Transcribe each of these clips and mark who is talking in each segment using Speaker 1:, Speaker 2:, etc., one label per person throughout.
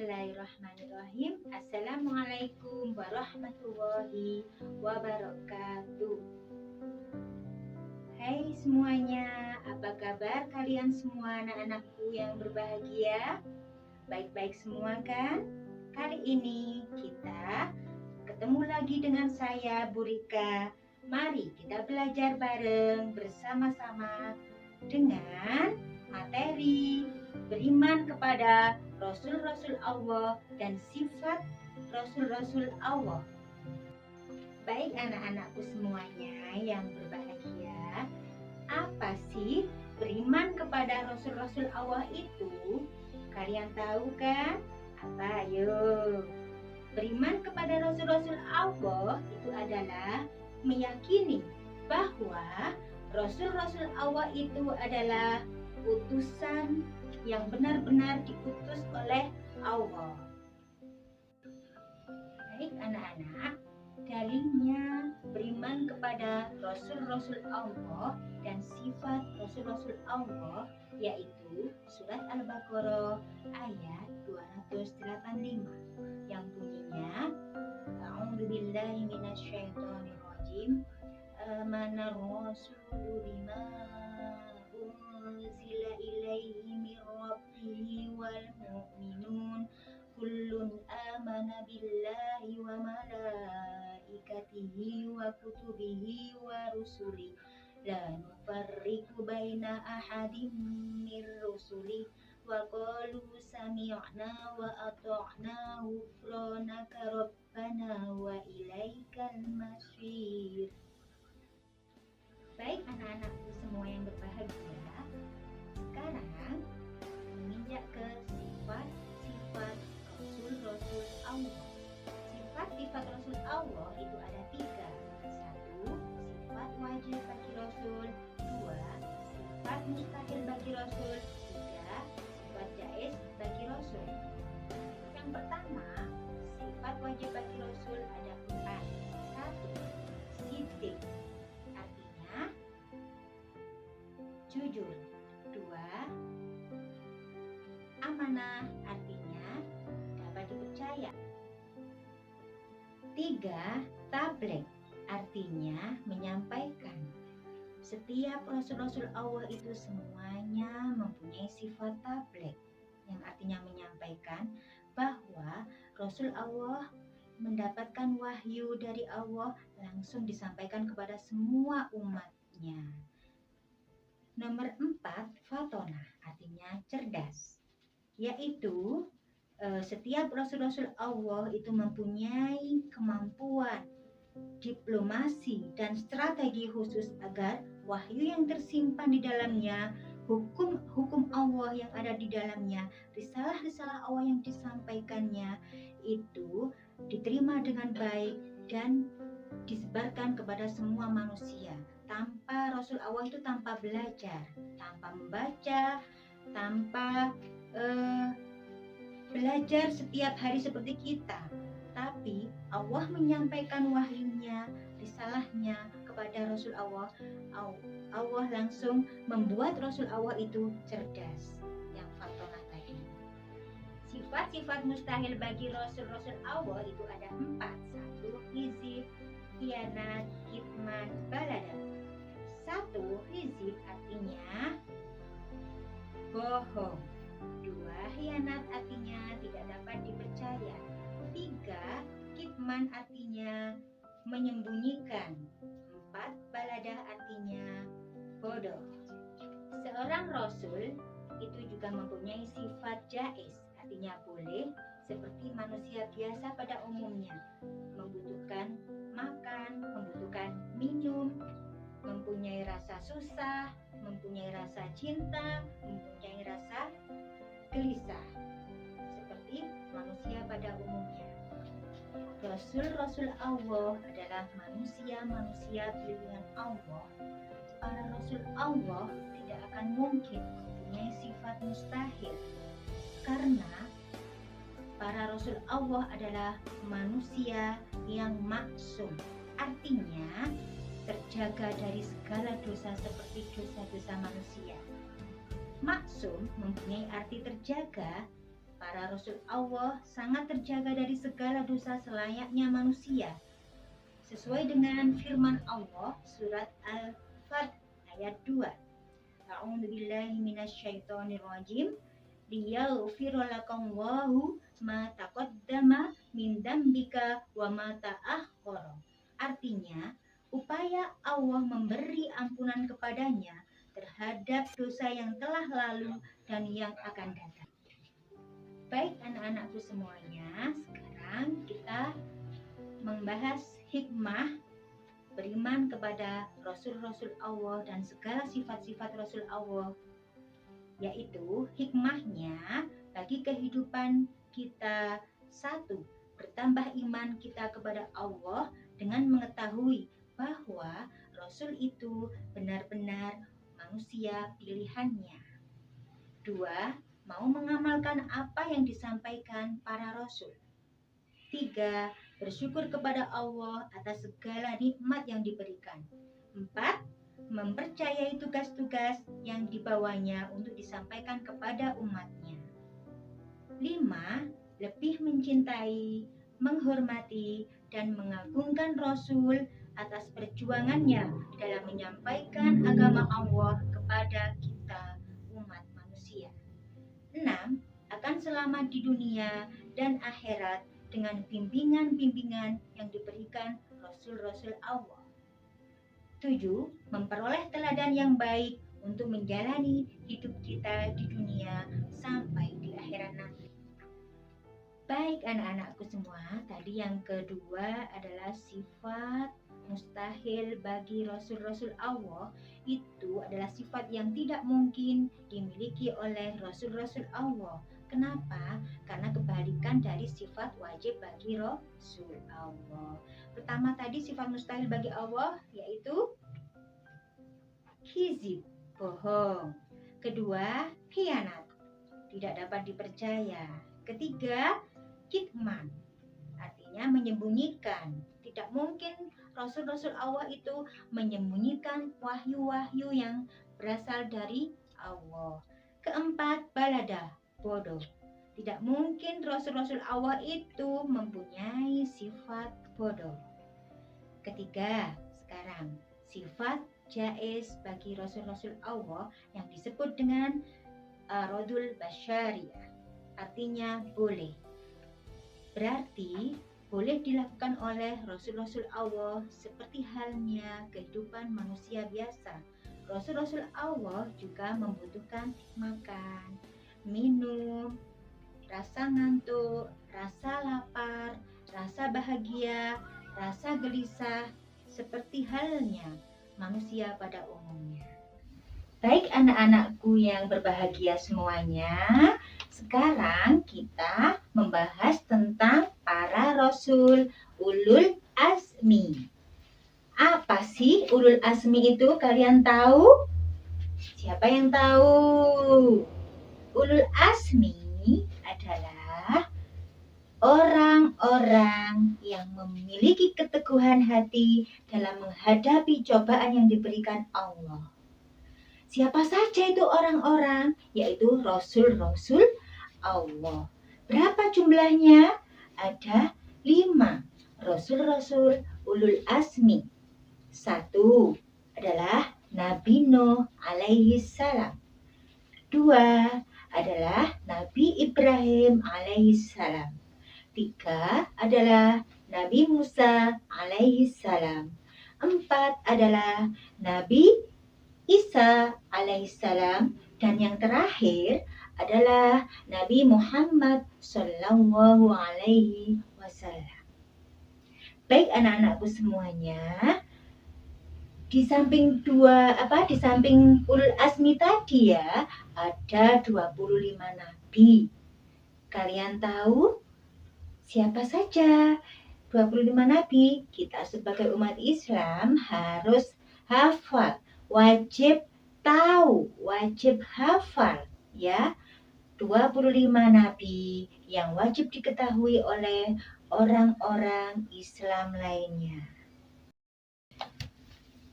Speaker 1: Bismillahirrahmanirrahim. Assalamualaikum warahmatullahi wabarakatuh. Hai semuanya, apa kabar kalian semua anak-anakku yang berbahagia? Baik-baik semua kan? Kali ini kita ketemu lagi dengan saya, Bu Rika. Mari kita belajar bareng bersama-sama dengan materi beriman kepada Rasul-Rasul Allah dan sifat Rasul-Rasul Allah. Baik anak-anakku semuanya yang berbahagia, apa sih beriman kepada Rasul-Rasul Allah itu? Kalian tahu kan? Apa? Ayo. Beriman kepada Rasul-Rasul Allah itu adalah meyakini bahwa Rasul-Rasul Allah itu adalah utusan yang benar-benar diutus oleh Allah. Baik anak-anak, dalilnya beriman kepada Rasul-Rasul Allah dan sifat Rasul-Rasul Allah yaitu surat Al-Baqarah ayat 285 yang bunyinya A'udzubillahi minasyaitonirrajim. Amanar rasulu bima unzila ilaihi min rabbihi wal mu'minun kullun amana billahi wa malaikatihi wa kutubihi wa rusuli la nufarriqu baina ahadin min rusuli wa qalu sami'na wa ata'na ghufranaka rabbana wa ilaikal masyir. Baik anak-anakku semua yang berbahagia, sekarang menginjak ke sifat-sifat Rasul-Rasul Allah. Sifat-sifat Rasul Allah itu ada 3. 1. Sifat wajib bagi Rasul. 2. Sifat mustahil bagi Rasul. 3. Sifat jaiz bagi Rasul. Yang pertama, sifat wajib bagi Rasul ada 4. 1. Siddiq, artinya jujur. 2. Amanah, artinya dapat dipercaya. 3. Tabligh, artinya menyampaikan. Setiap Rasul-Rasul Allah itu semuanya mempunyai sifat tabligh, yang artinya menyampaikan bahwa Rasul Allah mendapatkan wahyu dari Allah langsung disampaikan kepada semua umatnya. Nomor 4, Fatonah, artinya cerdas, yaitu setiap Rasul-Rasul Allah itu mempunyai kemampuan diplomasi dan strategi khusus agar wahyu yang tersimpan di dalamnya, hukum Allah yang ada di dalamnya, risalah-risalah Allah yang disampaikannya itu diterima dengan baik dan disebarkan kepada semua manusia. Tanpa Rasul Allah itu tanpa belajar, tanpa membaca, tanpa belajar setiap hari seperti kita, tapi Allah menyampaikan wahyunya, risalahnya kepada Rasul Allah. Allah langsung membuat Rasul Allah itu cerdas, yang Fatonah tadi. Sifat-sifat mustahil bagi Rasul-Rasul Allah itu ada 4. 1. Hizib, khianat, kitman, balada. 1. Hizib artinya bohong. 2. Khianat artinya tidak dapat dipercaya. 3. Kitman artinya menyembunyikan. 4. Balada artinya bodoh. Seorang Rasul itu juga mempunyai sifat jaiz, artinya boleh, seperti manusia biasa pada umumnya, membutuhkan makan, membutuhkan minum, mempunyai rasa susah, mempunyai rasa cinta, mempunyai rasa gelisah, seperti manusia pada umumnya. Rasul-Rasul Allah adalah manusia-manusia pilihan Allah. Para Rasul Allah tidak akan mungkin mempunyai sifat mustahil, karena para Rasul Allah adalah manusia yang maksum, artinya terjaga dari segala dosa seperti dosa-dosa manusia. Maksum mempunyai arti terjaga para Rasul Allah sangat terjaga dari segala dosa selayaknya manusia. Sesuai dengan firman Allah surat Al-Fat ayat 2. A'udzubillahi minasyaitonirrajim. Liyaghfira lakallahu ma taqaddama min dzambika wa ma ta'akhkhara. Artinya, upaya Allah memberi ampunan kepadanya terhadap dosa yang telah lalu dan yang akan datang. Baik anak-anakku semuanya, sekarang kita membahas hikmah beriman kepada Rasul-Rasul Allah dan segala sifat-sifat Rasul Allah, yaitu hikmahnya bagi kehidupan kita. 1. Bertambah iman kita kepada Allah dengan mengetahui bahwa Rasul itu benar-benar manusia pilihannya. 2. Mau mengamalkan apa yang disampaikan para Rasul. 3. Bersyukur kepada Allah atas segala nikmat yang diberikan. 4. Mempercayai tugas-tugas yang dibawanya untuk disampaikan kepada umatnya. 5. Lebih mencintai, menghormati, dan mengagungkan Rasul atas perjuangannya dalam menyampaikan agama Allah kepada kita umat manusia. 6. Akan selamat di dunia dan akhirat dengan bimbingan-bimbingan yang diberikan Rasul-Rasul Allah. 7. Memperoleh teladan yang baik untuk menjalani hidup kita di dunia sampai di akhirat nanti. Baik anak-anakku semua, tadi yang kedua adalah sifat mustahil bagi Rasul-Rasul Allah. Itu adalah sifat yang tidak mungkin dimiliki oleh Rasul-Rasul Allah. Kenapa? Karena kebalikan dari sifat wajib bagi Rasul Allah. Pertama tadi sifat mustahil bagi Allah yaitu hizib, bohong. Kedua, khianat, tidak dapat dipercaya. Ketiga, kitman, artinya menyembunyikan. Tidak mungkin Rasul-Rasul Allah itu menyembunyikan wahyu-wahyu yang berasal dari Allah. Keempat, balada, bodoh. Tidak mungkin Rasul-Rasul Allah itu mempunyai sifat bodoh. Ketiga, sekarang sifat jaiz bagi Rasul-Rasul Allah yang disebut dengan rodul basyariyah, artinya boleh. Berarti boleh dilakukan oleh Rasul-Rasul Allah seperti halnya kehidupan manusia biasa. Rasul-Rasul Allah juga membutuhkan makan, minum, rasa ngantuk, rasa lapar, rasa bahagia, rasa gelisah, seperti halnya manusia pada umumnya. Baik anak-anakku yang berbahagia semuanya, sekarang kita membahas tentang para Rasul Ulul Azmi. Apa sih Ulul Azmi itu? Kalian tahu? Siapa yang tahu? Ulul Azmi adalah orang-orang yang memiliki keteguhan hati dalam menghadapi cobaan yang diberikan Allah. Siapa saja itu orang-orang? Yaitu Rasul-Rasul Allah. Berapa jumlahnya? Ada 5 Rasul-Rasul Ulul Azmi. 1 adalah Nabi Nuh alaihi salam. 2 adalah Nabi Ibrahim alaihi salam. 3 adalah Nabi Musa alaihi salam. 4 adalah Nabi Isa alaihissalam, dan yang terakhir adalah Nabi Muhammad sallallahu alaihi wasallam. Baik anak-anakku semuanya, di samping Ulul Azmi tadi ya, ada 25 nabi. Kalian tahu siapa saja 25 nabi? Kita sebagai umat Islam harus hafal, wajib tahu, wajib hafal ya. 25 nabi yang wajib diketahui oleh orang-orang Islam lainnya.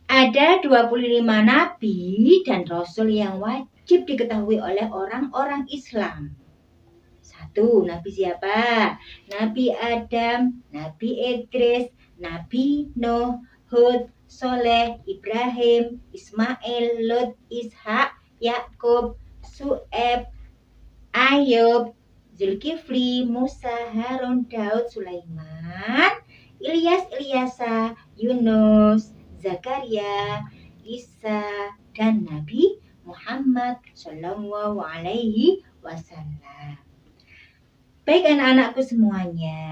Speaker 1: Ada 25 nabi dan rasul yang wajib diketahui oleh orang-orang Islam. 1. Satu, Nabi siapa? Nabi Adam, Nabi Idris, Nabi Nuh, Hud, Soleh, Ibrahim, Ismail, Lut, Ishak, Yakub, Su'eb, Ayub, Zulkifli, Musa, Harun, Daud, Sulaiman, Ilyas, Ilyasa, Yunus, Zakaria, Isa, dan Nabi Muhammad Shallallahu Alaihi Wasallam. Baik anak-anakku semuanya,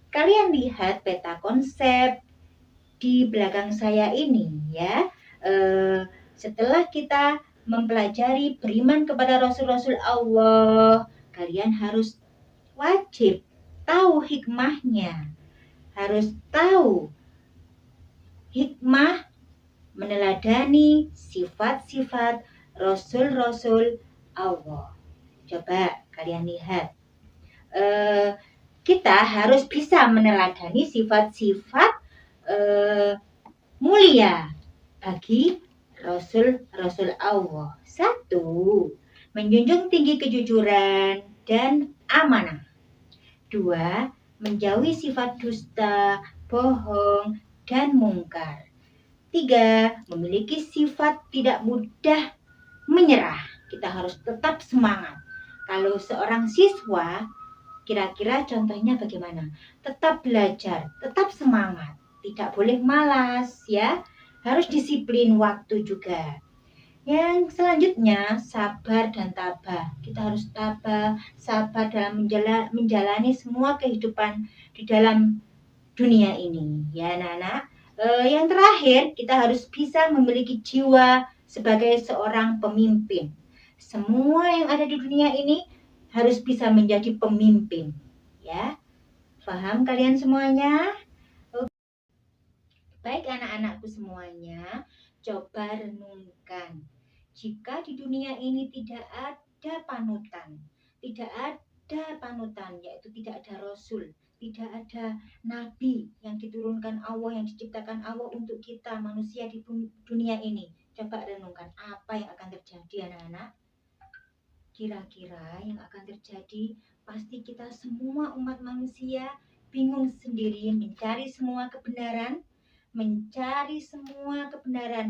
Speaker 1: kalian lihat peta konsep di belakang saya ini ya. Setelah kita mempelajari beriman kepada Rasul-Rasul Allah, kalian harus wajib tahu hikmahnya, harus tahu hikmah meneladani sifat-sifat Rasul-Rasul Allah. Coba kalian lihat, kita harus bisa meneladani sifat-sifat mulia bagi Rasul Allah. Satu, menjunjung tinggi kejujuran dan amanah. Dua, menjauhi sifat dusta, bohong, dan mungkar. Tiga, memiliki sifat tidak mudah menyerah. Kita harus tetap semangat. Kalau seorang siswa, kira-kira contohnya bagaimana? Tetap belajar, tetap semangat, tidak boleh malas ya. Harus disiplin waktu juga. Yang selanjutnya, sabar dan tabah. Kita harus tabah, sabar dalam menjalani semua kehidupan di dalam dunia ini. Ya anak-anak. Yang terakhir, kita harus bisa memiliki jiwa sebagai seorang pemimpin. Semua yang ada di dunia ini harus bisa menjadi pemimpin. Ya, paham kalian semuanya? Baik anak-anakku semuanya, coba renungkan. Jika di dunia ini tidak ada panutan, yaitu tidak ada Rasul, tidak ada Nabi yang diturunkan Allah, yang diciptakan Allah untuk kita manusia di dunia ini. Coba renungkan apa yang akan terjadi anak-anak. Kira-kira yang akan terjadi, pasti kita semua umat manusia bingung sendiri mencari semua kebenaran,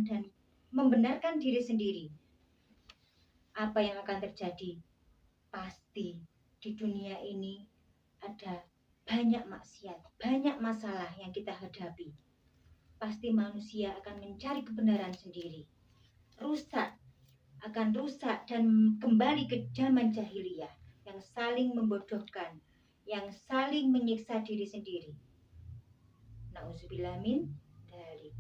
Speaker 1: dan membenarkan diri sendiri. Apa yang akan terjadi? Pasti di dunia ini ada banyak maksiat, banyak masalah yang kita hadapi. Pasti manusia akan mencari kebenaran sendiri. Akan rusak dan kembali ke zaman jahiliyah yang saling membodohkan, yang saling menyiksa diri sendiri. Nauzubillah min dzalik.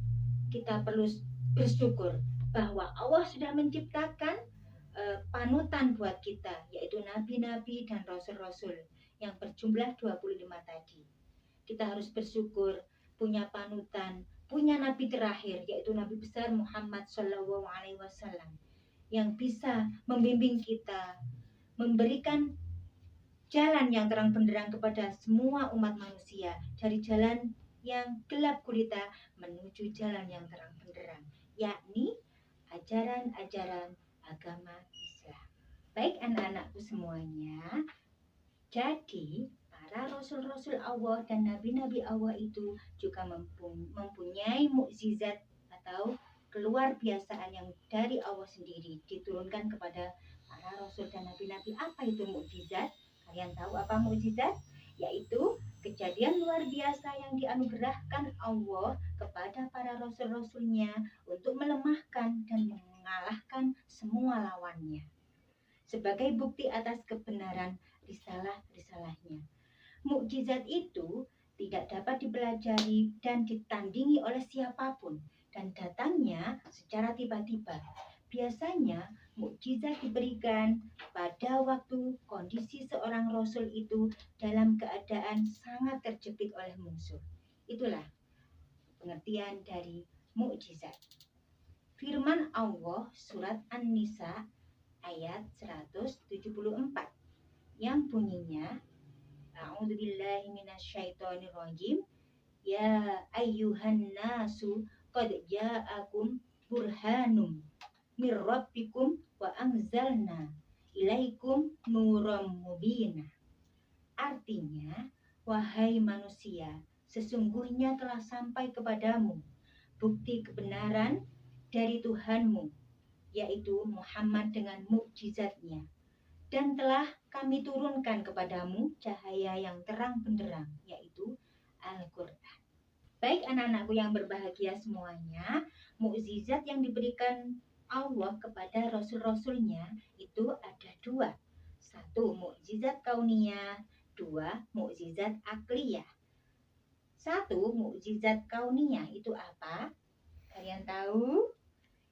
Speaker 1: Kita perlu bersyukur bahwa Allah sudah menciptakan panutan buat kita, yaitu nabi-nabi dan rasul-rasul yang berjumlah 25 tadi. Kita harus bersyukur punya panutan, punya nabi terakhir, yaitu Nabi besar Muhammad Shallallahu Alaihi Wasallam, yang bisa membimbing kita, memberikan jalan yang terang benderang kepada semua umat manusia, dari jalan yang gelap gulita menuju jalan yang terang benderang, yakni ajaran-ajaran agama Islam. Baik anak-anakku semuanya, jadi para rasul-rasul Allah dan nabi-nabi Allah itu juga mempunyai mukjizat atau keluar biasaan yang dari Allah sendiri diturunkan kepada para rasul dan nabi-nabi. Apa itu mukjizat? Kalian tahu apa mukjizat? Yaitu kejadian luar biasa yang dianugerahkan Allah kepada para rasul-rasulnya untuk melemahkan dan mengalahkan semua lawannya, sebagai bukti atas kebenaran risalah-risalahnya. Mukjizat itu tidak dapat dipelajari dan ditandingi oleh siapapun dan datangnya secara tiba-tiba. Biasanya mukjizat diberikan pada waktu kondisi seorang rasul itu dalam keadaan sangat terjepit oleh musuh. Itulah pengertian dari mukjizat. Firman Allah surat An-Nisa ayat 174 yang bunyinya, A'udzubillahi minasyaitonirrajim, ya ayyuhan nasu qad ja'akum burhanum mir rabbikum wa anzalna ilaikum nurum mubina. Artinya, wahai manusia, sesungguhnya telah sampai kepadamu bukti kebenaran dari Tuhanmu, yaitu Muhammad dengan mukjizatnya. Dan telah kami turunkan kepadamu cahaya yang terang benderang, yaitu Al-Quran. Baik anak-anakku yang berbahagia semuanya, mukjizat yang diberikan Allah kepada rasul-rasulnya itu ada dua. Satu, mukjizat kauniyah. Dua, mukjizat akliyah. Satu, mukjizat kauniyah itu apa? Kalian tahu?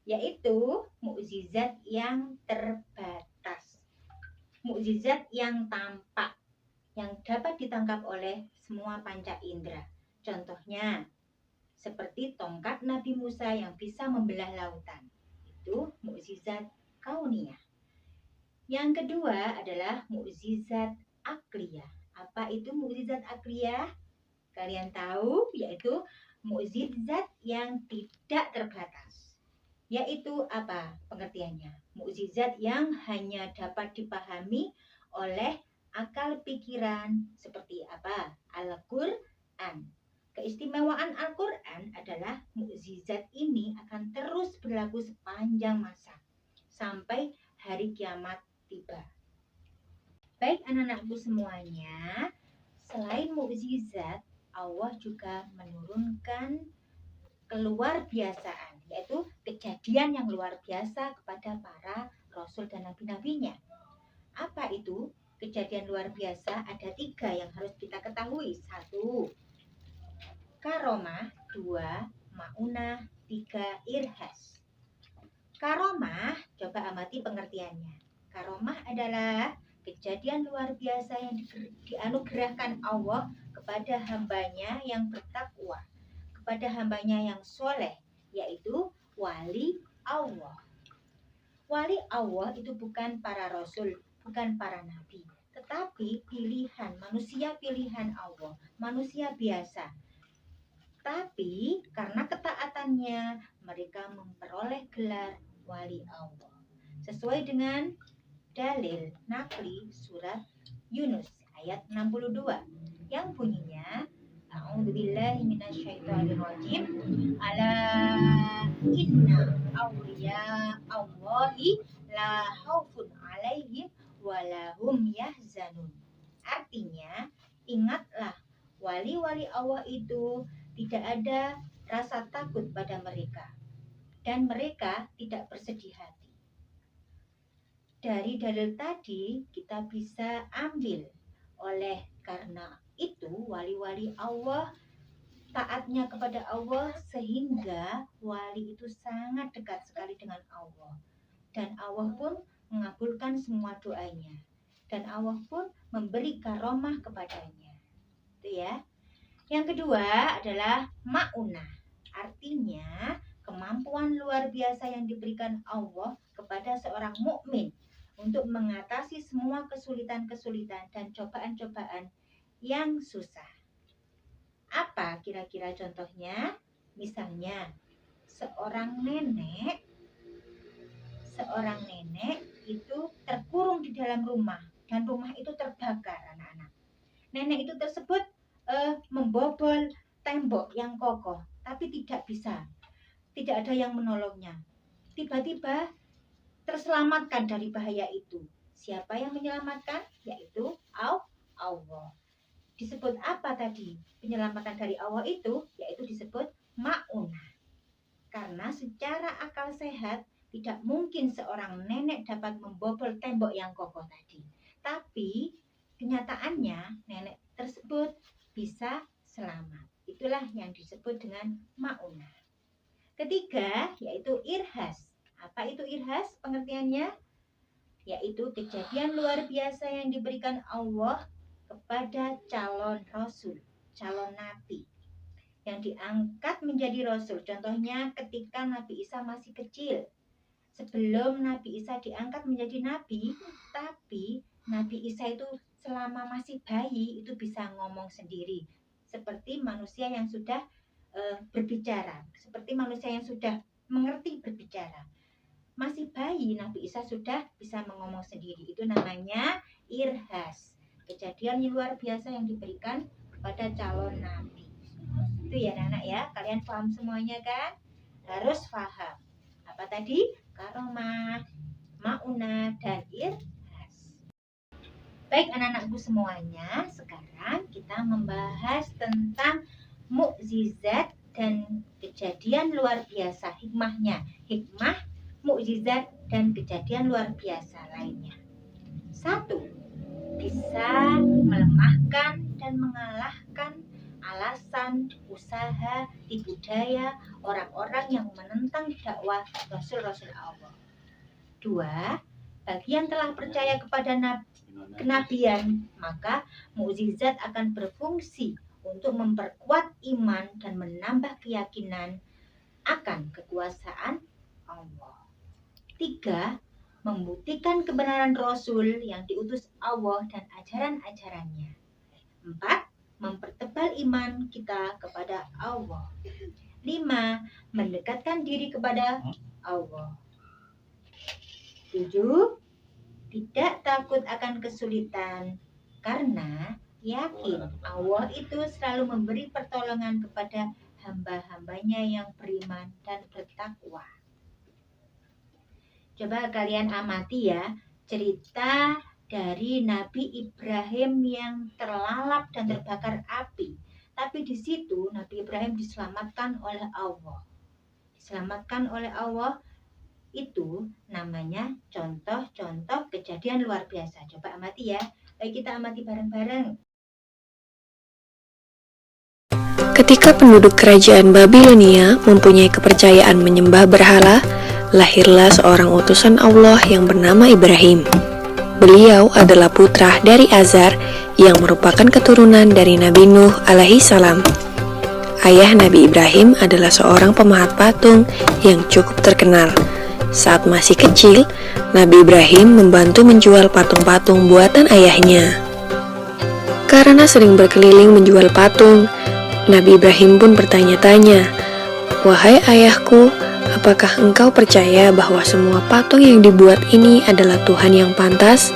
Speaker 1: Yaitu mukjizat yang terbatas. Mukjizat yang tampak, yang dapat ditangkap oleh semua panca indera. Contohnya, seperti tongkat Nabi Musa yang bisa membelah lautan. Itu mukjizat kauniyah. Yang kedua adalah mukjizat akliyah. Apa itu mukjizat akliyah? Kalian tahu, yaitu mukjizat yang tidak terbatas. Yaitu apa pengertiannya? Mukjizat yang hanya dapat dipahami oleh akal pikiran. Seperti apa? Al-Quran. Keistimewaan Al-Quran adalah mukjizat ini akan terus berlaku sepanjang masa sampai hari kiamat tiba. Baik anak-anakku semuanya, selain mukjizat, Allah juga menurunkan keluar biasaan, yaitu kejadian yang luar biasa kepada para rasul dan nabi-nabinya. Apa itu kejadian luar biasa? Ada 3 yang harus kita ketahui. 1, karomah. 2, maunah. 3, irhas. Karomah, coba amati pengertiannya. Karomah adalah kejadian luar biasa yang dianugerahkan Allah kepada hambanya yang bertakwa, kepada hambanya yang soleh, yaitu wali Allah. Wali Allah itu bukan para rasul, bukan para nabi, tetapi pilihan, manusia pilihan Allah, manusia biasa. Tapi karena ketaatannya, mereka memperoleh gelar wali Allah. Sesuai dengan dalil nakli surat Yunus ayat 62 yang bunyinya, A'udzubillahi minasyaitonirrajim. Ala inna awliya Allahi la khaufun alaihim walahum yahzanun. Artinya, ingatlah wali-wali Allah itu tidak ada rasa takut pada mereka dan mereka tidak bersedih hati. Dari dalil tadi kita bisa ambil, oleh karena itu wali-wali Allah taatnya kepada Allah sehingga wali itu sangat dekat sekali dengan Allah, dan Allah pun mengabulkan semua doanya, dan Allah pun memberi karomah kepadanya. Itu ya. Yang kedua adalah maunah. Artinya kemampuan luar biasa yang diberikan Allah kepada seorang mukmin untuk mengatasi semua kesulitan-kesulitan dan cobaan-cobaan yang susah. Apa kira-kira contohnya? Misalnya, seorang nenek itu terkurung di dalam rumah dan rumah itu terbakar, anak-anak. Nenek itu tersebut membobol tembok yang kokoh, tapi tidak bisa. Tidak ada yang menolongnya. Tiba-tiba terselamatkan dari bahaya itu. Siapa yang menyelamatkan? Yaitu Allah. Disebut apa tadi? Penyelamatan dari Allah itu yaitu disebut ma'unah. Karena secara akal sehat tidak mungkin seorang nenek dapat membobol tembok yang kokoh tadi. Tapi kenyataannya nenek tersebut bisa selamat. Itulah yang disebut dengan ma'unah. Ketiga yaitu irhas. Apa itu irhas pengertiannya? Yaitu kejadian luar biasa yang diberikan Allah kepada calon rasul, calon nabi yang diangkat menjadi rasul. Contohnya ketika Nabi Isa masih kecil. Sebelum Nabi Isa diangkat menjadi nabi, tapi Nabi Isa itu selama masih bayi itu bisa ngomong sendiri. Seperti manusia yang sudah berbicara, seperti manusia yang sudah mengerti berbicara. masih bayi Nabi Isa sudah bisa ngomong sendiri. Itu namanya irhas, kejadian yang luar biasa yang diberikan kepada calon nabi. Itu ya anak-anak ya, kalian paham semuanya kan? Harus paham apa tadi? Karomah, maunah, dan irhas. Baik anak-anakku semuanya, sekarang kita membahas tentang mukjizat dan kejadian luar biasa, hikmahnya, hikmah, mukjizat, dan kejadian luar biasa lainnya. 1. Bisa melemahkan dan mengalahkan alasan, usaha, tipu daya orang-orang yang menentang dakwah Rasul-Rasul Allah. 2. Bagi yang telah percaya kepada kenabian, maka mukjizat akan berfungsi untuk memperkuat iman dan menambah keyakinan akan kekuasaan Allah. 3. Membuktikan kebenaran Rasul yang diutus Allah dan ajaran-ajarannya. 4. Mempertebal iman kita kepada Allah. 5. Mendekatkan diri kepada Allah. 7. Tidak takut akan kesulitan, karena yakin Allah itu selalu memberi pertolongan kepada hamba-hambanya yang beriman dan bertakwa. Coba kalian amati ya, cerita dari Nabi Ibrahim yang terlalap dan terbakar api. Tapi di situ Nabi Ibrahim diselamatkan oleh Allah. Diselamatkan oleh Allah itu namanya contoh-contoh kejadian luar biasa. Coba amati ya. Baik, kita amati bareng-bareng.
Speaker 2: Ketika penduduk kerajaan Babilonia mempunyai kepercayaan menyembah berhala, lahirlah seorang utusan Allah yang bernama Ibrahim. Beliau adalah putra dari Azar yang merupakan keturunan dari Nabi Nuh alaihi salam. Ayah Nabi Ibrahim adalah seorang pemahat patung yang cukup terkenal. Saat masih kecil, Nabi Ibrahim membantu menjual patung-patung buatan ayahnya. Karena sering berkeliling menjual patung, Nabi Ibrahim pun bertanya-tanya, "Wahai ayahku, apakah engkau percaya bahwa semua patung yang dibuat ini adalah Tuhan yang pantas?"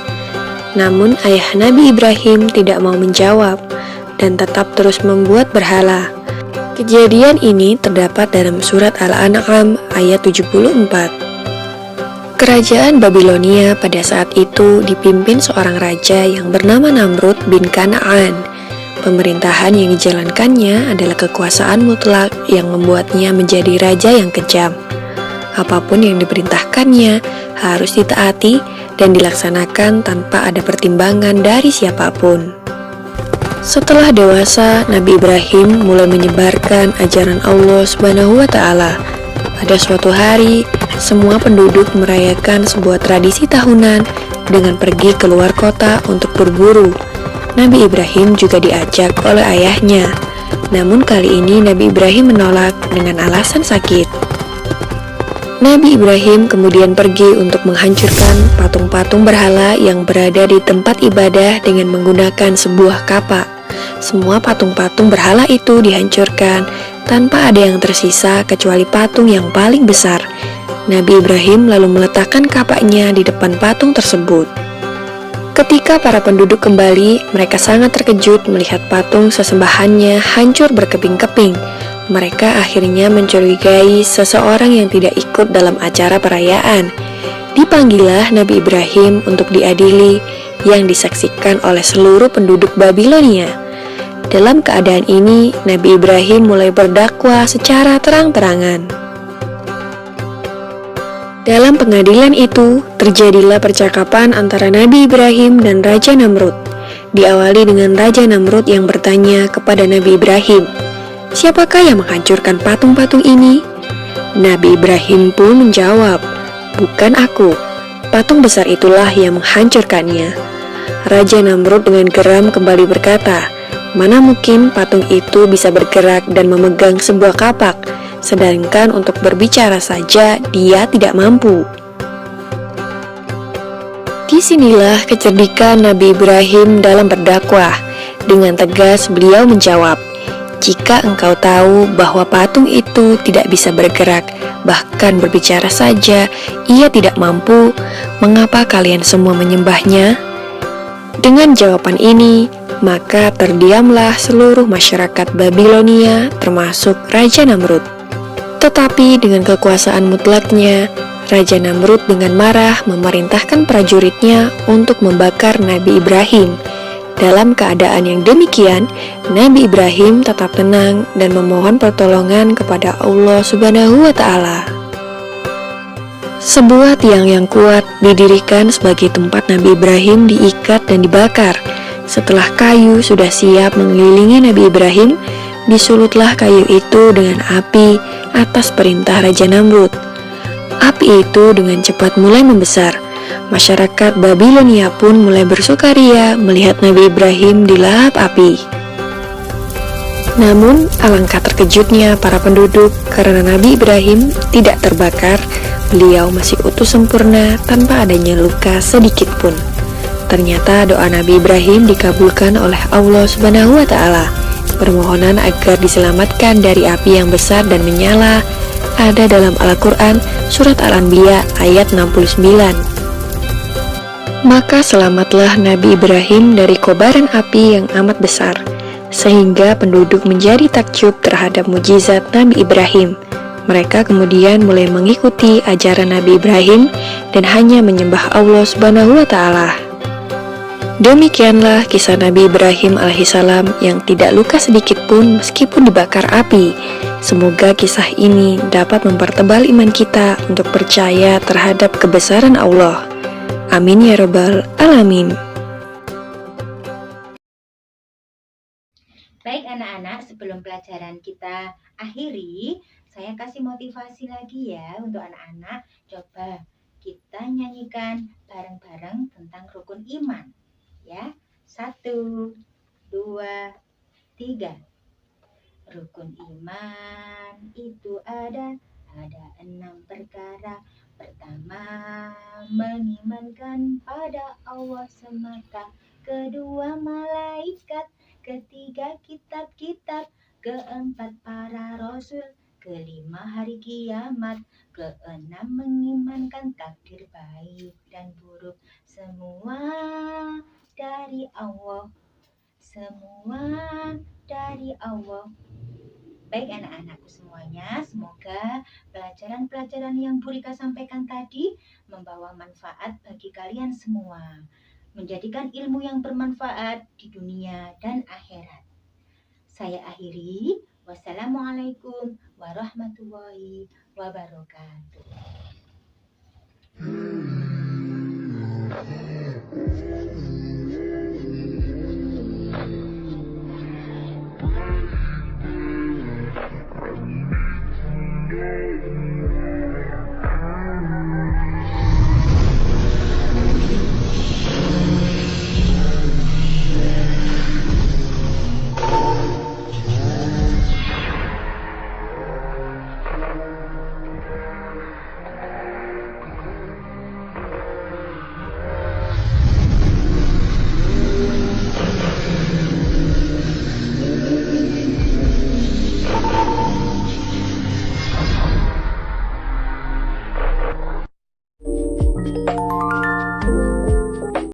Speaker 2: Namun ayah Nabi Ibrahim tidak mau menjawab dan tetap terus membuat berhala. Kejadian ini terdapat dalam surat Al-An'am ayat 74. Kerajaan Babilonia pada saat itu dipimpin seorang raja yang bernama Namrud bin Kanaan. Pemerintahan yang dijalankannya adalah kekuasaan mutlak yang membuatnya menjadi raja yang kejam. Apapun yang diperintahkannya harus ditaati dan dilaksanakan tanpa ada pertimbangan dari siapapun. Setelah dewasa, Nabi Ibrahim mulai menyebarkan ajaran Allah Subhanahu wa Ta'ala. Pada suatu hari, semua penduduk merayakan sebuah tradisi tahunan dengan pergi keluar kota untuk berburu. Nabi Ibrahim juga diajak oleh ayahnya. Namun kali ini Nabi Ibrahim menolak dengan alasan sakit. Nabi Ibrahim kemudian pergi untuk menghancurkan patung-patung berhala yang berada di tempat ibadah dengan menggunakan sebuah kapak. Semua patung-patung berhala itu dihancurkan tanpa ada yang tersisa kecuali patung yang paling besar. Nabi Ibrahim lalu meletakkan kapaknya di depan patung tersebut. Ketika para penduduk kembali, mereka sangat terkejut melihat patung sesembahannya hancur berkeping-keping. Mereka akhirnya mencurigai seseorang yang tidak ikut dalam acara perayaan. Dipanggillah Nabi Ibrahim untuk diadili, yang disaksikan oleh seluruh penduduk Babilonia. Dalam keadaan ini, Nabi Ibrahim mulai berdakwah secara terang-terangan. Dalam pengadilan itu, terjadilah percakapan antara Nabi Ibrahim dan Raja Namrud. Diawali dengan Raja Namrud yang bertanya kepada Nabi Ibrahim, "Siapakah yang menghancurkan patung-patung ini?" Nabi Ibrahim pun menjawab, "Bukan aku. Patung besar itulah yang menghancurkannya." Raja Namrud dengan geram kembali berkata, "Mana mungkin patung itu bisa bergerak dan memegang sebuah kapak, sedangkan untuk berbicara saja dia tidak mampu." Disinilah kecerdikan Nabi Ibrahim dalam berdakwah. Dengan tegas beliau menjawab, Jika engkau tahu bahwa patung itu tidak bisa bergerak, bahkan berbicara saja, ia tidak mampu, mengapa kalian semua menyembahnya? Dengan jawaban ini, maka terdiamlah seluruh masyarakat Babilonia, termasuk Raja Namrud. Tetapi dengan kekuasaan mutlaknya, Raja Namrud dengan marah memerintahkan prajuritnya untuk membakar Nabi Ibrahim. Dalam keadaan yang demikian, Nabi Ibrahim tetap tenang dan memohon pertolongan kepada Allah Subhanahu wa Ta'ala. Sebuah tiang yang kuat didirikan sebagai tempat Nabi Ibrahim diikat dan dibakar. Setelah kayu sudah siap mengelilingi Nabi Ibrahim, disulutlah kayu itu dengan api atas perintah Raja Namrud. Api itu dengan cepat mulai membesar. Masyarakat Babilonia pun mulai bersukaria melihat Nabi Ibrahim dilahap api. Namun, alangkah terkejutnya para penduduk karena Nabi Ibrahim tidak terbakar. Beliau masih utuh sempurna tanpa adanya luka sedikit pun. Ternyata doa Nabi Ibrahim dikabulkan oleh Allah Subhanahu wa Ta'ala. Permohonan agar diselamatkan dari api yang besar dan menyala ada dalam Al-Quran Surat Al-Anbiya ayat 69. Maka selamatlah Nabi Ibrahim dari kobaran api yang amat besar, sehingga penduduk menjadi takjub terhadap mukjizat Nabi Ibrahim. Mereka kemudian mulai mengikuti ajaran Nabi Ibrahim dan hanya menyembah Allah Subhanahu wa Ta'ala. Demikianlah kisah Nabi Ibrahim alaihissalam yang tidak luka sedikit pun meskipun dibakar api. Semoga kisah ini dapat mempertebal iman kita untuk percaya terhadap kebesaran Allah. Amin ya rabbal alamin.
Speaker 1: Baik anak-anak, sebelum pelajaran kita akhiri, saya kasih motivasi lagi ya untuk anak-anak. Coba kita nyanyikan bareng-bareng tentang rukun iman. Ya, 1, 2, 3. Rukun iman itu ada 6 perkara. Pertama, mengimankan pada Allah semata. Kedua, malaikat. Ketiga, kitab-kitab. Keempat, para rasul. Kelima, hari kiamat. Keenam, mengimankan takdir baik dan buruk. Semua dari Allah. Semua dari Allah. Baik anak-anakku semuanya, semoga pelajaran-pelajaran yang Bu Rika sampaikan tadi membawa manfaat bagi kalian semua, menjadikan ilmu yang bermanfaat di dunia dan akhirat. Saya akhiri, wassalamualaikum warahmatullahi wabarakatuh.